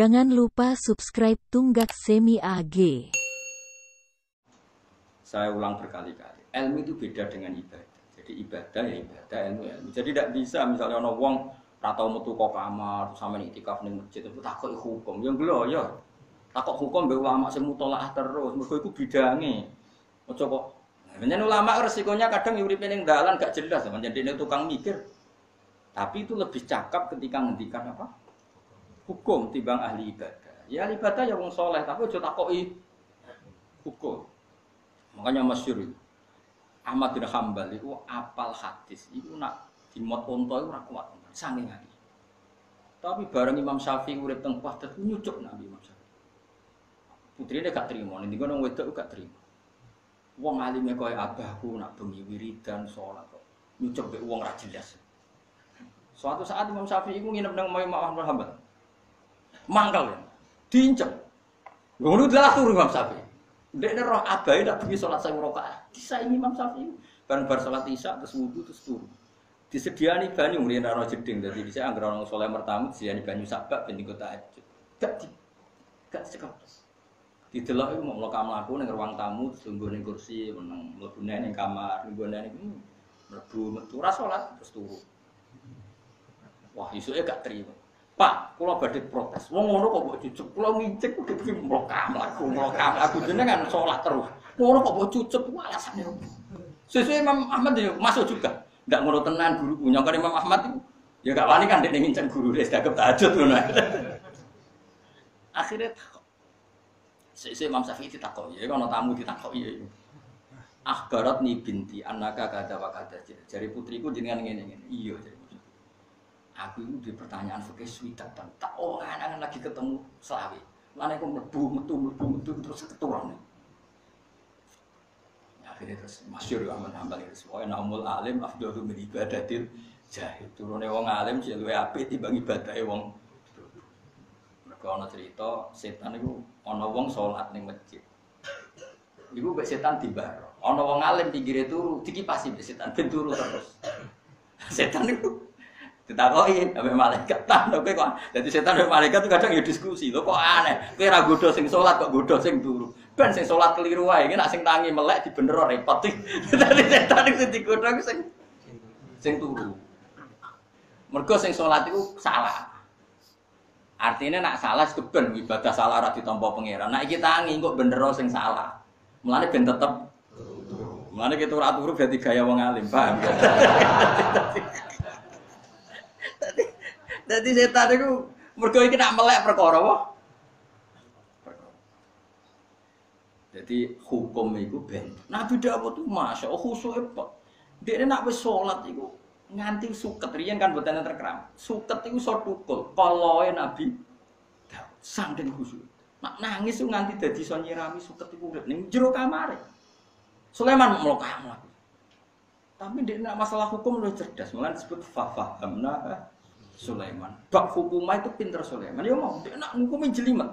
Jangan lupa subscribe Tunggak Semi AG. Saya ulang berkali-kali, ilmu itu beda dengan ibadah. Jadi ibadah ya ibadah, ilmu ilmu. Jadi tidak bisa misalnya ono wong ratau metu kok kamar sama iktikaf ning masjid itu takok hukum. Yang lho ya. Takok hukum mbek ulama sing mutolaah terus, mergo iku bidange. Ojo kok. Menyen ulama resikonya kadang uripe ning dalan gak jelas, menjadi tukang mikir. Tapi itu lebih cakap ketika ngendikan apa? Hukum timbang ahli ibadah. Ya ahli ibadah ya wong soleh, tapi aja takoki hukum. Makanya masyhur itu. Ahmad bin Hanbal itu apal hadis, itu nak dimot onto itu ora kuat, saking ahli. Tapi bareng Imam Syafi'i urip teng Baghdad nyucuk Nabi Imam Syafi'i. Putrine gak terima, ning ngono wedok gak terima. Wong alime koyo abahku nak bengi wiridan salat kok nyucuk mbek wong ra jelas. Suatu saat Imam Syafi'i iku nginep nang Imam Ahmad bin Hanbal. Mangkal ya. Diinceng. Ngono dalah turu Imam Syafi'i. Ndekne roh abahe tak bengi salat 1000 rakaat. Disaingi Imam Syafi'i. Bareng bar salat Isya terus wudu terus turu. Disediani banyu ngene ora jeding dadi dhisik anggere ana saleh mertamu disediani banyu sabak ben dienggo tahajud. Gak cekap. Didelok iku mau mlaku ning ruang tamu terus lungguh ning kursi meneng mlebune ning kamar nggone niku mlebu metu ora salat terus turu. Wah, isuke gak terima. Pak, kula badhe protes. Wong ngono kok mbok cucuk. Kula ngincek kudu iki mlokam aku jenengan salat terus. Ngono kok mbok cucuk ku alasane opo? Sesuk Imam Ahmad yo masuk juga. Enggak ngono tenan guru nyongkon Imam Ahmad itu. Ya gak wani kan nek nginceng guru wis dagep tahajud ngono. Akhire takok. Sesuk Imam Syafi'i ditakoki, ya ana tamu ditakoki. Akhbarat ni binti annaka kada wa kada. Jari putriku jenengan ngene-ngene. Iya, jari. Aku itu di pertanyaan fikih swidak dan tak angan lagi ketemu selawe. Lane kok mlebu terus keturunan. Akhirnya terus masyhur Ahmad Hanbal itu wa naumul alim afdalu min ibadatil jahil. Turune wong alim sing luwih apik timbang ibadahe wong. Mergo ana cerita setan iku ana wong salat ning masjid. Iku mek setan dibaro. Ana wong alim pinggire turu dikipasi mek setan ben turu terus. Setan iku ditakoki ambek malaikat ta kowe kok dadi setan ambek malaikat itu kadang ya diskusi lho kok aneh kowe ra godho sing salat kok godho sing turu ben sing salat keliru wae iki nek sing tangi melek dibenero repot dadi setan sing digodho sing turu mergo sing salat iku salah artine nek salah keben ibadah salah ora ditampa pangeran nek iki tangi kok benero sing salah mulane ben tetep mulane kita ora turu berarti gaya wong alim paham Jadi setan itu mergo iki nak melek perkara apa? Jadi hukum iku ben. Nabi Dawud itu masya Allah khusyuk apa? Dia nak wis salat iku nganti suket riyen kan mboten terkeram. Suket iku iso tukul. Kaloe Nabi Dawud saking khusyuk. Nak nangis iku nganti dadi iso nyirami suket iku urip ning jero kamare. Sulaiman mlokah. Tapi dia nak masalah hukum lebih cerdas. Mulane disebut fahamna Sulaiman. Bab hukumah itu pinter Sulaiman. Ya mau dia nak ngukumi jelimet.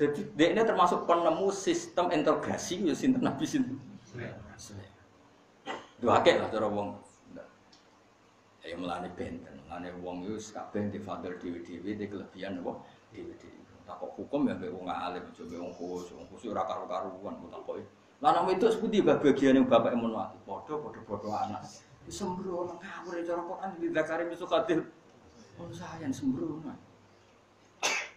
Jadi dia ini termasuk penemu sistem integrasi ya sinten Nabi sinten. Sulaiman. Dua akeh lah cara wong. Ya melane benten. Melane wong yo kabeh di fadil dhewe-dhewe di kelebihan apa dhewe-dhewe. Takok hukum ya mbek wong alim aja mbek wong khusus ora karo-karuan takoki. Lah nek itu sepundi bagian yang bapak mun wati. Padha anak. Sembrono ngawur cara Quran di Zakaria misu kadir. Oh sayang sembrono.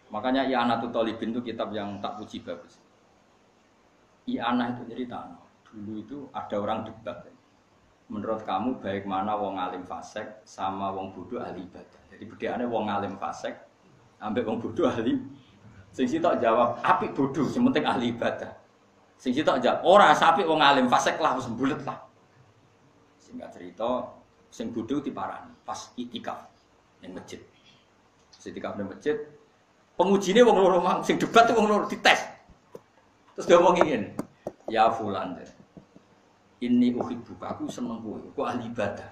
Makanya I'anatul Thalibin itu kitab yang tak puji bagus. I'anah itu cerita. Dulu itu ada orang debat. Menurut kamu baik mana wong alim fasik sama wong bodoh ahli ibadah. Jadi bedane wong alim fasik ambek wong bodoh ahli. Sing sitok jawab apik bodoh, sing penting ahli ibadah. Sing sitok jawab ora apik wong alim fasik lah wis bulet lah. Singkat cerita, sing bodoh diparani pas itikaf ning masjid. Itikaf ning masjid, pengujine wong loro mang, sing debat wong loro dites. Terus dia ngomong ngene, "Ya fulan, ini uhibbuka, aku seneng kowe, kok ahli ibadah.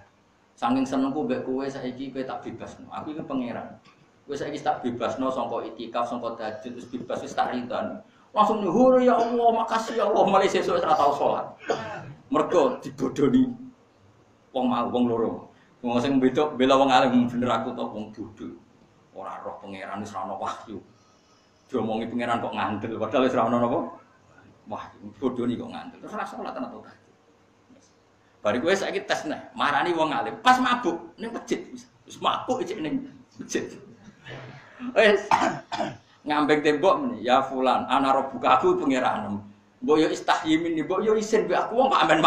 Saking senengku mbek kowe saiki kowe tak bebasno. Aku iki pangeran. Kowe saiki tak bebasno sangka itikaf, sangka tahajud terus bebas wis tak ridani." Langsung nyuhur ya Allah, makasih ya Allah, mulai sesuk ora tau salat. Mergo dibodoni wong mau wong loro. Wong sing beda bela wong alim bener aku to wong bodho. Ora roh pangeran wis ora ono wahyu. Diomongi pangeran kok ngandel padahal wis ora ono napa? Wah, bodoh nih kok ngandel. Terus ora salat ana to. Bariku wis saiki tes neh, marani wong alim pas mabuk ning masjid. Wis mabuk iki ning masjid. Wis ngambek tembok meneh, ya fulan, ana rabbuka aku pangeranmu. Mbok yo istahyi min, mbok yo isin mbek aku wong kok amen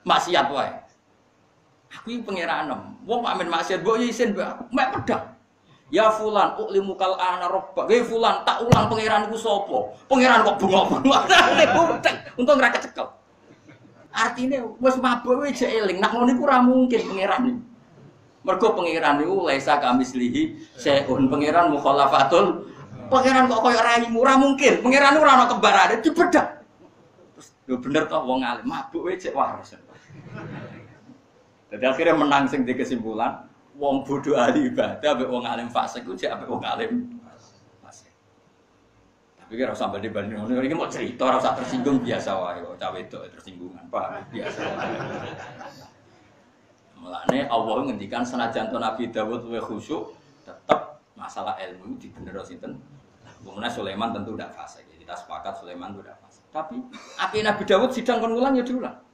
maksiat wae. Aku iki pangeranmu. Wong kok amen maksiat mbok yo isin mbek aku. Mek pedang. Ya fulan, uklimu kal ana rabbak. Hei fulan, tak ulang pangeranku sapa? Pangeran kok bengok-bengok. Untung ora kecekel. Artine wis mabuk wis jek eling. Nak ngono iku ora mungkin pangeran iki. Mergo pangeran niku laisa kamislihi syai'un. Pangeran mukhalafatul. Pangeran kok koyo raimu ora mungkin. Pangeran ora ana kembarane dibedak. Terus lho bener toh wong alim mabuk wis jek waras. Jadi akhirnya menang sing di kesimpulan wong bodoh ahli ibadah ambek wong alim fasik ku jek ambek wong alim fasik. Tapi kira usah banding-banding ngono iki mau cerita ora usah tersinggung biasa wae kok cah wedok tersinggungan Pak biasa. Mulane Allah ngendikan senajan to Nabi Dawud luwih khusyuk tetep masalah ilmu dibener sinten. Kemudian Sulaiman tentu tidak fasik. Kita sepakat Sulaiman itu tidak fasik. Tapi api Nabi Dawud sidang kon ulang ya diulang.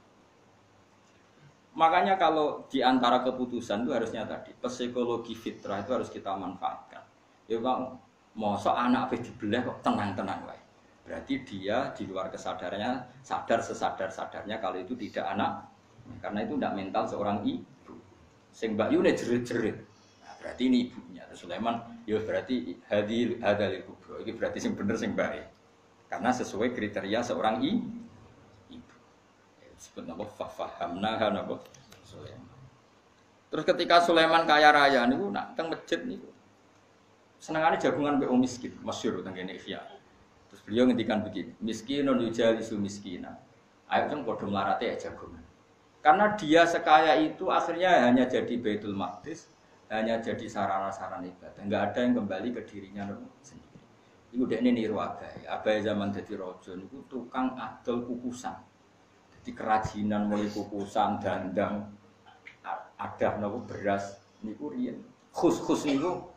Makanya kalau di antara keputusan itu harusnya tadi psikologi fitrah itu harus kita manfaatkan. Ya Pak, mosok anak ape dibelah kok tenang-tenang wae. Berarti dia di luar kesadarannya sadar sesadar-sadarnya kalau itu tidak anak. Karena itu tidak mental seorang ibu. Sing Mbak Yune jerit-jerit. Nah, berarti ini ibunya. Sulaiman, ya berarti hadalil kubro. Ini berarti sing bener sing baik. Karena sesuai kriteria seorang ibu. Sebut nama fahamna nama Sulaiman. Terus ketika Sulaiman kaya raya niku nak teng masjid niku senengane jagungan mbek wong miskin, masyhur teng kene Ihya. Terus beliau ngendikan begini, miskinun yujalisu miskina. Ayo kan padha mlarate jagungan. Karena dia sekaya itu akhirnya hanya jadi Baitul Maqdis, hanya jadi sarana-sarana ibadah. Enggak ada yang kembali ke dirinya sendiri. Iku dekne niru Abai. Abai zaman dadi raja niku tukang adol kukusan. Di kerajinan mulai kukusan, dandang, ada nopo beras, niku riyen. Khus niku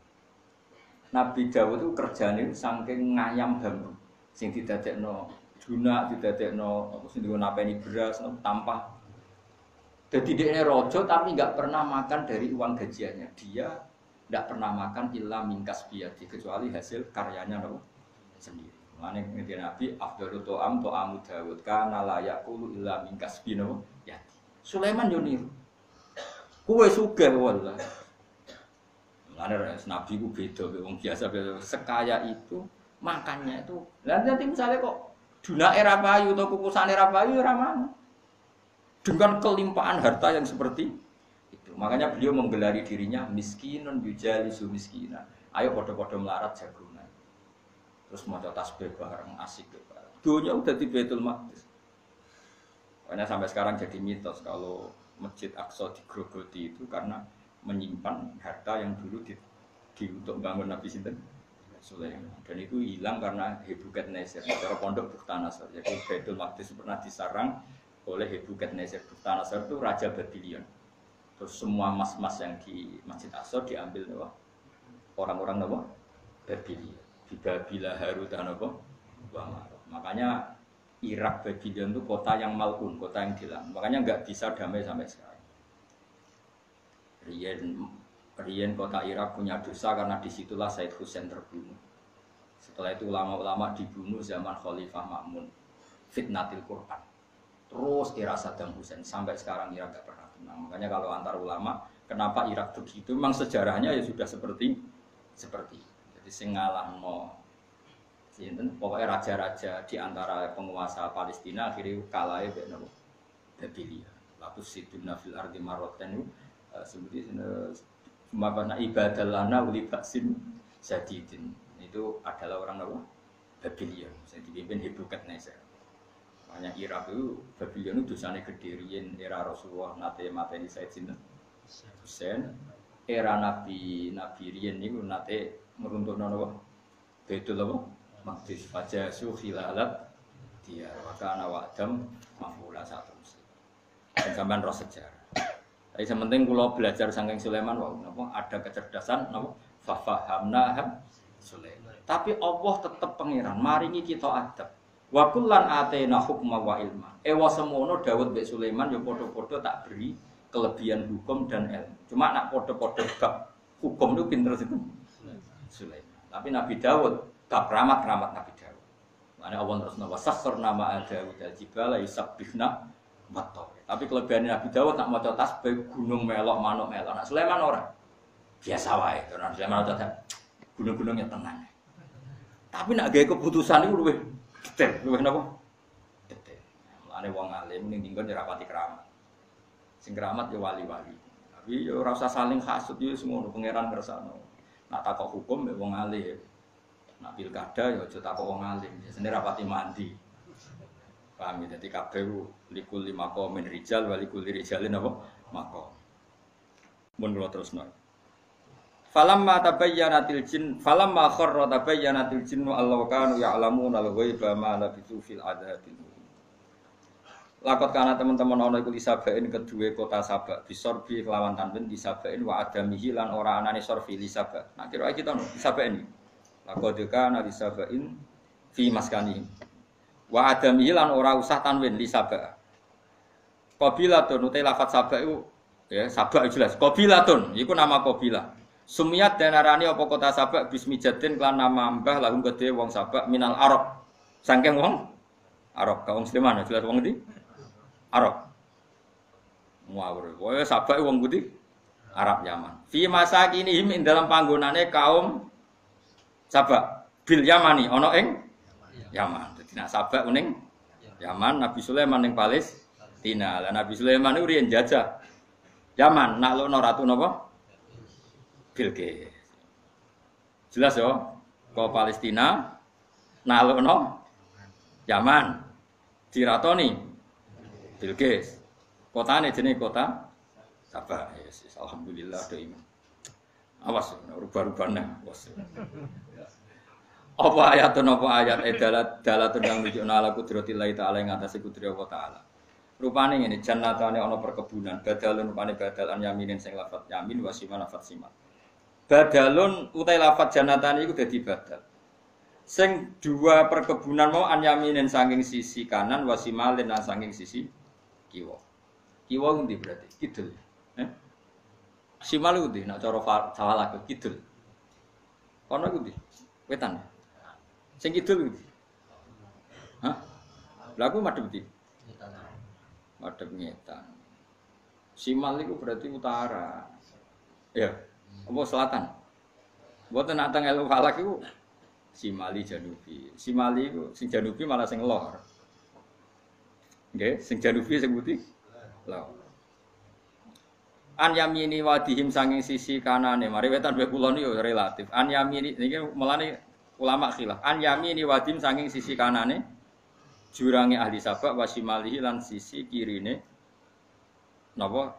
Nabi Dawud itu kerjane saking ngayam bambu, sing didadekno junak, didadekno apa sing napeni beras, tampah. Jadi dia rojo tapi nggak pernah makan dari uang gajiannya. Dia nggak pernah makan illa mingkas biati kecuali hasil karyanya nopo sendiri. Mane ngerti Nabi afdalu to'am to'amu Dawud kana la yaqulu illa min kasbino yati. Sulaiman yo niru. Kuwe sugih wallahi. Mane Nabi ku beda mek wong biasa sekaya itu makannya itu. Lah nanti misalnya kok dunake ra payu atau kukusane ra payu ora mau. Dengan kelimpahan harta yang seperti itu. Makanya beliau menggelari dirinya miskinun yujalisu miskina. Ayo padha-padha melarat jagungan. Terus mau tasbih bareng asik bareng. Dunia udah di Baitul Maqdis. Makanya sampai sekarang jadi mitos kalau Masjid Aqsa digrogoti itu karena menyimpan harta yang dulu untuk bangun Nabi Sinten Sulaiman. Dan itu hilang karena Nebukadnezar. Cara pondok Buktanasar. Jadi Baitul Maqdis pernah disarang oleh Nebukadnezar. Buktanasar itu raja Babylon. Terus semua emas-emas yang di Masjid Aqsa diambil orang-orang Babylon. Di Babila Harut dan apa? Makanya Irak Babylon itu kota yang malun, kota yang hilang. Makanya nggak bisa damai sampai sekarang. Rian kota Irak punya dosa karena disitulah Said Hussein terbunuh. Setelah itu ulama-ulama dibunuh zaman Khalifah Ma'mun, fitnatil Quran. Terus era Saddam Hussein sampai sekarang Irak nggak pernah tenang. Makanya kalau antar ulama, kenapa Irak begitu? Memang sejarahnya ya sudah seperti sing ngalahno sinten pokoknya raja-raja di antara penguasa Palestina akhirnya kalahe mek napa Babylon. Lalu siduna fil ardi marratan seperti mabana ibadallana uli baksin sadidin. Itu adalah orang napa Babylon sing dipimpin Nebukadnezar. Makanya Irak itu Babylon itu dosane gede riyen era Rasulullah nate mateni Said sinten Hussein. Era Nabi riyen niku nate meruntuhno napa? Baitul Maqdis fajasu khilalat dia wakana wa'dam mafula satu. Sampeyan roh sejarah. Tapi sementing kula belajar saking Sulaiman wau napa ada kecerdasan napa fahamna Sulaiman. Tapi Allah tetap pangeran, maringi kita adab. Wa kullan atena hukma wa ilma. Ewa semono Daud mbek Sulaiman yo padha-padha tak beri kelebihan hukum dan ilmu. Cuma nak padha-padha bab hukum itu pinter itu Sulaiman. Tapi Nabi Daud bab keramat Nabi Daud. Mane Allah terus wasakhirna ma Daud al-jibala yusabbihna wa. Tapi kelebihan Nabi Daud nak maca tasbih gunung melok manuk melok. Nak Sulaiman ora. Biasa wae. Ora Sulaiman maca gunung-gunungnya tenang. Tapi nak gawe keputusan iku luwih detail, luwih napa? Detail. Mulane wong alim ning dinggon ora pati keramat. Sing keramat ya wali-wali. Tapi ya ora usah saling hasud ya semono pangeran kersane. Nak takok hukum mek wong alim. Nak pilkada ya aja takok wong alim. Biasane ra pati mandi. Paham ya, dadi kabeh likul lima qaumin rijal wa likul rijalin apa? Maqam. Mun kula terusno. Falamma tabayyanatil jin falamma kharra tabayyanatil jinnu allahu kanu ya'lamuna al-ghaiba ma labithu fil adzabil. Lakot kana teman-teman ana iku lisabain kedue kota Sabak bisorbi kelawan tanwin lisabain wa adamihi lan ora anane sorfi lisabak. Nah kira kita no lisabain. Lakot kana lisabain fi maskani. Wa adamihi lan ora usah tanwin lisabak. Qabilatun utai lafat Sabak iku ya Sabak jelas. Qabilatun iku nama qabilah. Sumiyat dan arani apa kota Sabak bismi jadin klan nama mbah lahum gede wong Sabak minal Arab. Saking wong Arab ka wong Sleman jelas wong ndi? Arab. Muawir. Wae Sabak wong putih Arab Yaman. Fi masakinihim ing dalam panggonane kaum Sabak bil Yamani ana ing Yaman. Dadi nek Sabak ning Yaman, Nabi Sulaiman ning Palestina. Lah Nabi Sulaiman niku riyen jajah Yaman, naklukno ratu napa? Bilqis. Jelas ya, ke Palestina, naklukno Yaman, diratoni Bilqis. Kotane jenenge kota Sabak. Yes, alhamdulillah do iman. Awas rubah-rubahne, bos. Apa ayat dalatun kang nunjukna ala qudratillahi ta'ala ing atase kudrat Allah taala. Rupane ngene, jannatane ana perkebunan, badalun rupane badalan yaminin sing lafat yamin wasiman lafat simat. Badalun utai lafat jannatane iku dadi badal. Sing dua perkebunan mau an yaminin saking sisi kanan wasimalin lan saking sisi kiwa. Kiwa ngendi berarti? Kidul. Simal ngendi? Nek cara sawalak kidul. Kono ngendi? Wetan. Sing kidul ngendi? Hah? Lha aku madhep ndi? Madhep ngetan. Simal iku berarti utara. Ya. Apa selatan? Mboten nak teng ilmu falak iku Simali Janubi. Simali iku sing Janubi malah sing lor. Nggih, sing Janubi sing putih lor. An yamini wadihim sanging sisi kanane. Mari wetan wae kulon yo relatif. An yamini niki mulane ulama khilaf. An yamini wadihim sanging sisi kanane jurange ahli Sabak wasimalihi lan sisi kirine napa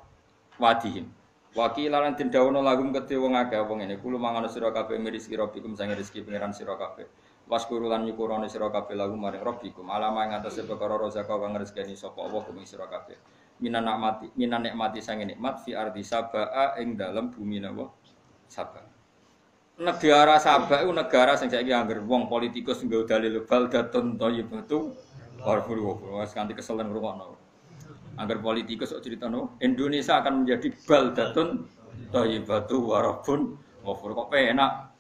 wadihim. Wakil lan den dawono lagum kedhe wong akeh wong ngene kulo mangan sira kabeh rezeki rabbikum sange rezeki pangeran sira kabeh waskuru lan nyukurane sira kabeh lagu maring rabbikum alama ing atase perkara rezeki kang rezekani sapa Allah kuming sira kabeh minan nikmati sange nikmat fi ardi Sabaa ing dalem bumi napa Sabak. Negara Sabak iku negara sing saiki angger wong politikus nggo dalil baldatun thayyibatu warfuru wis kanthi keselen ngrungokno. Agar politikus kok ceritano Indonesia akan menjadi baldatun thayyibatu warabun ghafur kok penak.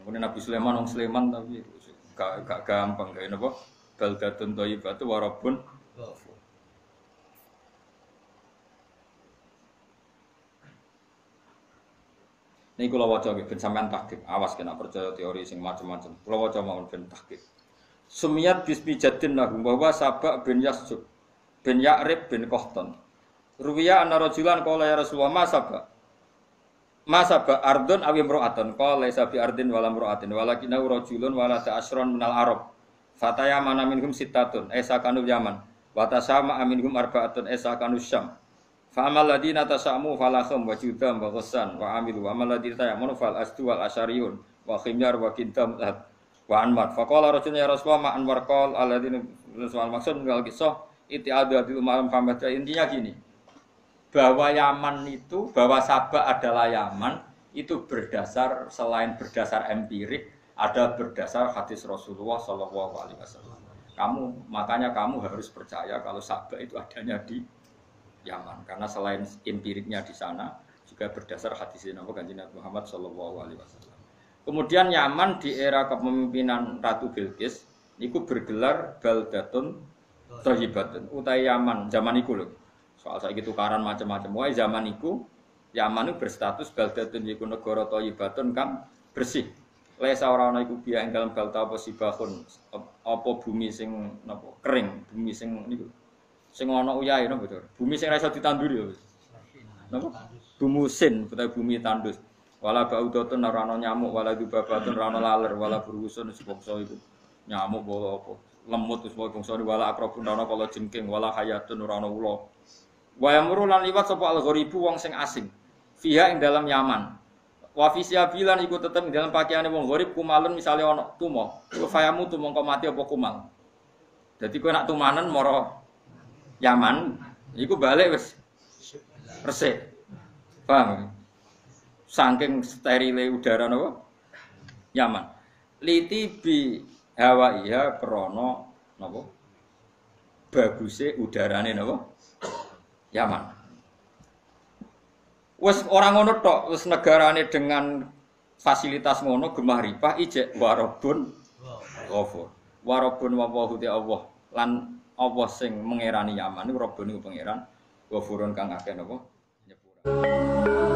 Kemudian Nabi Sulaiman wong Sleman tapi gak gampang gawe napa baldatun thayyibatu warabun ghafur. Niki kula waca nggih ben sampean tahqiq. Awas kena percaya teori sing macam-macam. Kula waca mawon ben tahqiq. Sumiyat bismi jaddin lahum bahwa Sabak bin Yasjud bin Ya'rib bin Qahtan. Ruwiya anna rajulan qala ya Rasulullah ma sabak ardun aw imra'atan qala sabi ardin wala imra'atin walakinna rajulun wala ta'asron minal arab fataya mana minhum sittatun esa kanu yaman wa tasama minhum arba'atun esa kanu syam fa amal ladina tasamu falahum wa judam wa ghassan wa amilu wa amal ladina tayamunu fal asdu wal asyariyun wa khimyar wa kintam wa anmar fa qala rajulun ya Rasulullah ma anwar qal alladina soal maksud mengal kisah itiadatul malam famada intinya gini bahwa Yaman itu bahwa Sabak adalah Yaman itu berdasar selain berdasar empirik, ada berdasar hadis Rasulullah Shallallahu Alaihi Wasallam. Makanya kamu harus percaya kalau Sabah itu adanya di Yaman, karena selain empiriknya di sana juga berdasar hadis Nabi Muhammad Shallallahu Alaihi Wasallam. Kemudian Yaman di era kepemimpinan Ratu Bilqis itu bergelar baldatun thayyibatun. Utai Yaman zaman iku lho. Soal saiki tukaran macam-macam. Wae zaman iku Yaman itu berstatus baldatun iku negara thayyibatun kang bersih. Laisa ora ana iku biya ing dalem balta apa sibahun apa bumi sing napa kering, bumi sing niku. Sing ana uyahe napa betul. Bumi sing ora iso ditanduri lho. Napa? Bumusin, utawa bumi tandus. Wala baudatun ora ana nyamuk, wala dubabatun ora ana laler, wala burusun sebangsa iku. Nyamuk wala apa? Lemut wis bangsa wala akrabun ora ana kala jengking, wala hayatun ora ana ula. Wa yamuru lan liwat sapa al-gharibu wong sing asing. Fiha ing dalam Yaman. Wa fi siabilan iku tetep ing dalam pakaiane wong gharib kumalun misale ana tuma. Iku fayamu mongko mati apa kumal. Dadi kowe nak tumanen mara Yaman, iku balik wis resik. Paham? Saking sterile udara napa? Yaman. Liti bi hawa iya krana napa? Baguse udarane napa? Yaman. Wes ora ngono tok, wis negarane dengan fasilitas ngono gemah ripah ijek warabun ghafur. Warabun wa te Allah lan Allah sing mengerani Yaman niku Rabbun niku pangeran ghafurun kang akeh napa? Nyepura.